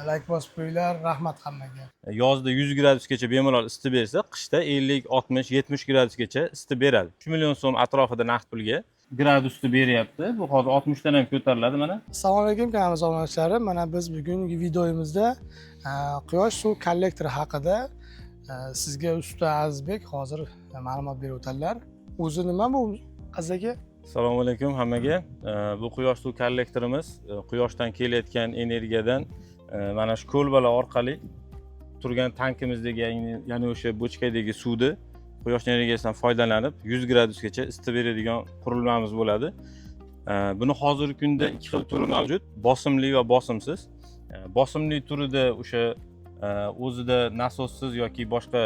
Like bosib qo'yinglar, rahmat hammaga. Yozda 100 gradusgacha bemalol isitib bersa, qishda 50, 60, 70 gradusgacha isitib beradi. 3 million so'm atrofida naqd pulga gradusni beryapti. Bu hozir 60 dan ham ko'tariladi mana. Assalomu alaykum kanalimiz obunachilari. Mana biz bugungi videomizda quyosh suv kollektori haqida sizga usta Azizbek hozir ma'lumot berib o'tadilar. O'zi nima bu Aziz aka? Assalomu alaykum hammaga. Bu quyosh suv kollektorimiz quyoshdan kelayotgan energiyadan mana shu ko'lbalar orqali turgan tankimizdagi, ya'ni o'sha bochkadagi suvni quyosh energiyasidan foydalanib 100 gradusgacha isitib beradigan qurilmamiz bo'ladi. Buni hozirgi kunda ikki xil turi mavjud, bosimli va bosimsiz. Bosimli turida o'sha o'zida nasossiz yoki boshqa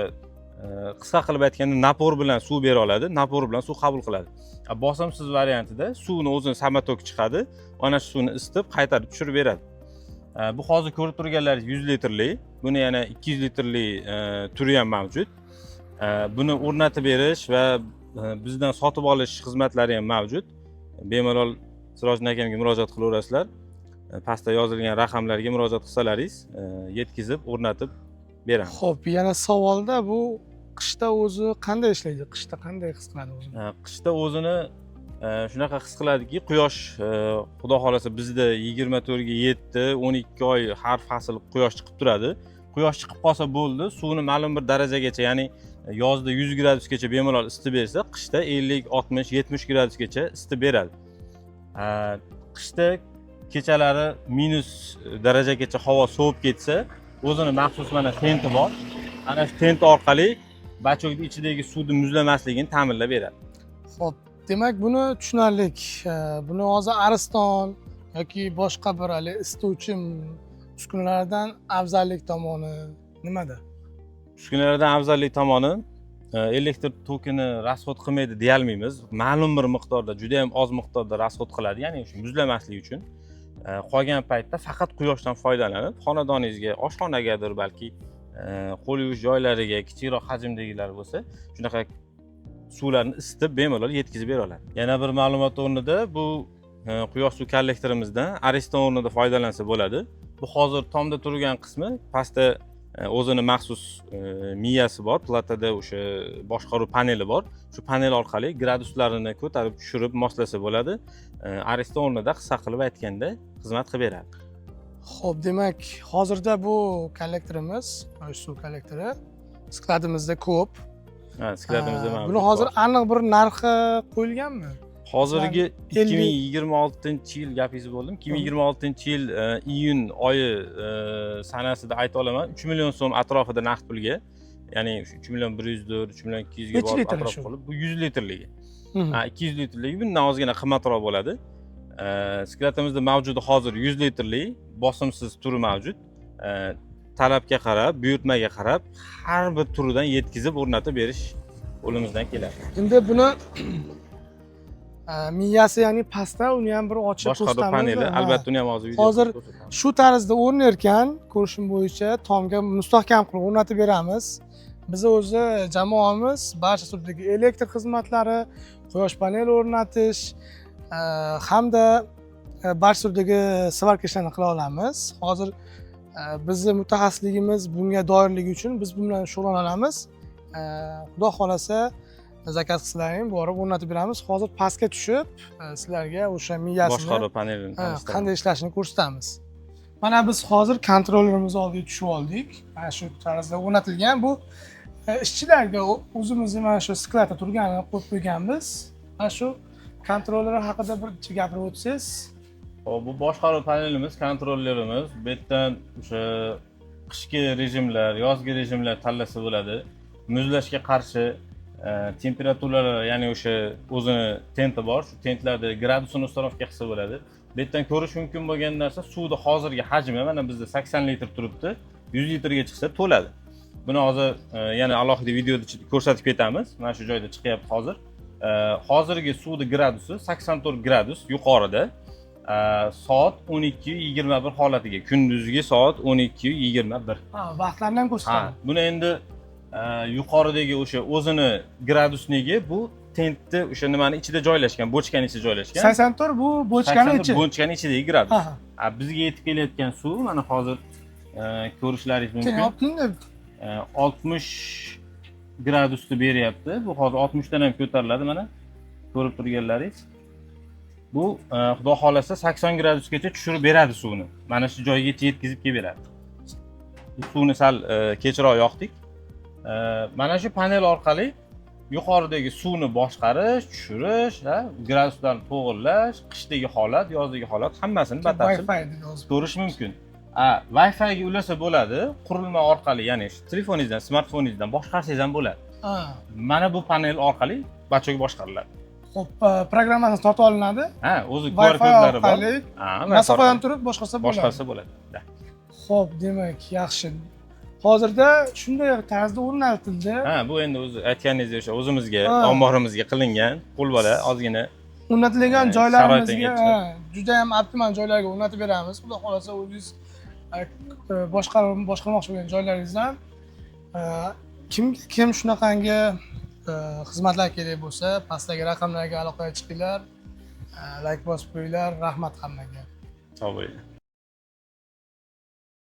qisqa qilib aytganda napor bilan suv bera oladi, napor bilan suv qabul qiladi. Bosimsiz variantida suvni o'zini samotok chiqadi, ana shu suvni isitib qaytarib tushirib beradi. Bu hozir ko'rib turganlaringiz 100 litrli, buni yana 200 litrli turi ham mavjud. Buni o'rnatib berish va bizdan sotib olish xizmatlari ham mavjud. Bemalol Sirojin akamga murojaat qilaverasizlar. Pastda yozilgan raqamlarga murojaat qilsalaringiz, yetkazib, o'rnatib beramiz. Xo'p, yana savolda bu qishda o'zi qanday ishlaydi? Qishda qanday his qiladi o'zini? Qishda o'zini shunaqa his qiladiki, quyosh xudo xolasa bizda 24 ga 7, 12 oy har fasl quyosh chiqib turadi. Quyosh chiqib qolsa bo'ldi, suvni ma'lum bir darajagacha, ya'ni yozda 100 gradusgacha bemalol isitib bersa, qishda 50, 60, 70 gradusgacha isitib beradi. Qishda kechalari minus darajagacha havo sovib ketsa, o'zini maxsus mana tenti bor. Ana shu tent orqali bachokning ichidagi suvni muzlamasligini ta'minlab beradi. Xo'p, demak buni tushunarlik. Buni hozir Ariston yoki boshqa bir isituvchi uskunalardan afzallik tomoni nimada? Uskunalardan afzallik tomoni elektr tokini rasxod qilmaydi deya olmaymiz. Ma'lum bir miqdorda, juda ham oz miqdorda rasxod qiladi, ya'ni o'sha muzlamaslik uchun. Qolgan paytda faqat quyoshdan foydalanib, xonadoningizga, oshxonagadir balki qo'l yuvish joylariga kichikroq hajmdagilar bo'lsa, shunaqa suvlarni isitib bemalol yetkazib bera oladi. Yana bir ma'lumot o'rnida bu quyosh suv kollektorimizdan Ariston o'rnida foydalansa bo'ladi. Bu hozir tomda turgan qismi, pastda o'zini maxsus miyasi bor, platada o'sha boshqaruv paneli bor. Shu panel orqali graduslarni ko'tarib tushirib moslasa bo'ladi. Ariston o'rnida qisqa qilib aytganda xizmat qilib beradi. Xo'p, demak, hozirda bu kollektorimiz, quyosh suv kollektori skladimizda ko'p. Ha, skladimizda mavjud. Buni hozir aniq bir narxi qo'yilganmi? Hozirgi 2026-yil gapingiz bo'ldim. 2026-yil iyun oyi sanasida ayta olaman, 3 million so'm atrofida naqd pulga, ya'ni 3 million 100 dur, 3 million 200 ga borib atrof qilib, bu 100 litrligi. 200 litrligi bundan ozgina qimmatroq bo'ladi. Sklatimizda mavjudi hozir 100 litrli bosimsiz turi mavjud. Talabga qarab, buyurtmaga qarab har bir turidan yetkazib o'rnatib berish qo'limizdan keladi. Endi buni miyasi, ya'ni pastda uni ham bir ochib ko'rsatamiz. Boshqaruv paneli, albatta uni ham hozir shu tarzda o'rnayotgan ko'rishim bo'yicha tomga mustahkam qilib o'rnatib beramiz. Biz o'zi jamoamiz barcha turdagi elektr xizmatlari, quyosh paneli o'rnatish hamda barcha turdagi svarka ishlarini qila olamiz. Hozir bizni mutaxassisligimiz bunga doirligi uchun biz bu bilan shug'ullanamiz. Xudo xolasa zakaz qilsalaring, borib o'rnatib beramiz. Hozir pastga tushib, sizlarga o'sha miyasini, boshqaruv panelini qanday ishlashini ko'rsatamiz. Mana biz hozir kontrollerimiz oldiga tushib oldik. Mana shu tarzda o'rnatilgan. Bu ishchilarga o'zimizning mana shu skladda turganini qo'yib qo'yganmiz. Mana shu kontroller haqida bir gapirib o'tsangiz. Bu boshqaruv panelimiz, kontrollerimiz. Bu yerdan o'sha qishki rejimlar, yozgi rejimlar tanlasa bo'ladi. Muzlashga qarshi temperaturalar, ya'ni o'sha o'zini tenti bor, shu tentlarda gradusini ustanovka qilsa bo'ladi. Bu yerdan ko'rish mumkin bo'lgan narsa, suvni hozirgi hajmi mana bizda 80 litr turibdi, 100 litrga chiqsa to'ladi. Buni hozir yana alohida videoda ko'rsatib ketamiz. Mana shu joyda chiqyapti hozir. Hozirgi suvning gradusi 84 gradus yuqorida. Soat 12:21 holatiga, kunduzgi soat 12:21. Vaqtlarni ham ko'rsatadi. Buni endi yuqoridagi o'sha o'zini gradusniki bu tentni o'sha nimani ichida joylashgan, bochkaning ichida joylashgan. 84 bu bochkaning ichi. Bochkaning ichidagi gradus. Bizga yetib kelayotgan suv mana hozir ko'rishlaringiz keling mumkin. olib keling deb. 60 gradusda beryapti. Bu hozir 60 dan ham ko'tariladi mana. Ko'rib turganlaringiz. Bu xudo xolasa 80 gradusgacha tushirib beradi suvni. Mana shu joygacha yetkazib kelib beradi. Bu suvni sal kechroq yoqdik. Mana shu panel orqali yuqoridagi suvni boshqarish, tushirish, graduslarni to'g'irlash, qishdagi holat, yozdagi holat hammasini batafsil Wi-Fi deb yozib. ko'rish mumkin. Wi-Fi ga ulasa bo'ladi, qurilma orqali, ya'ni telefoningizdan, smartfoningizdan boshqarsangiz ham bo'ladi. Mana bu panel orqali barchaga boshqariladi. Xo'p, programmasi tortib olinadi. O'zi QR Wi-Fi kodlari bor. orqali masofadan turib boshqarsa bo'ladi. Boshqarsa bo'ladi. Xo'p, demak, yaxshi. Hozirda shunday tarzda o'rnatildi. Bu endi o'zi aytganingizdek o'sha o'zimizga, omborimizga qilingan, qo'lbola ozgina O'rnatilgan joylarimizga sharoitinga juda ham optimal joylarga o'rnatib beramiz. Xudo xolasa o'zingiz boshqarmoqchi bo'lgan joylaringizdan kim shunaqangi xizmatlar kerak bo'lsa, pastdagi raqamlarga aloqaga chiqinglar, layk bosib qo'yinglar. Rahmat hammaga. sog' bo'ling.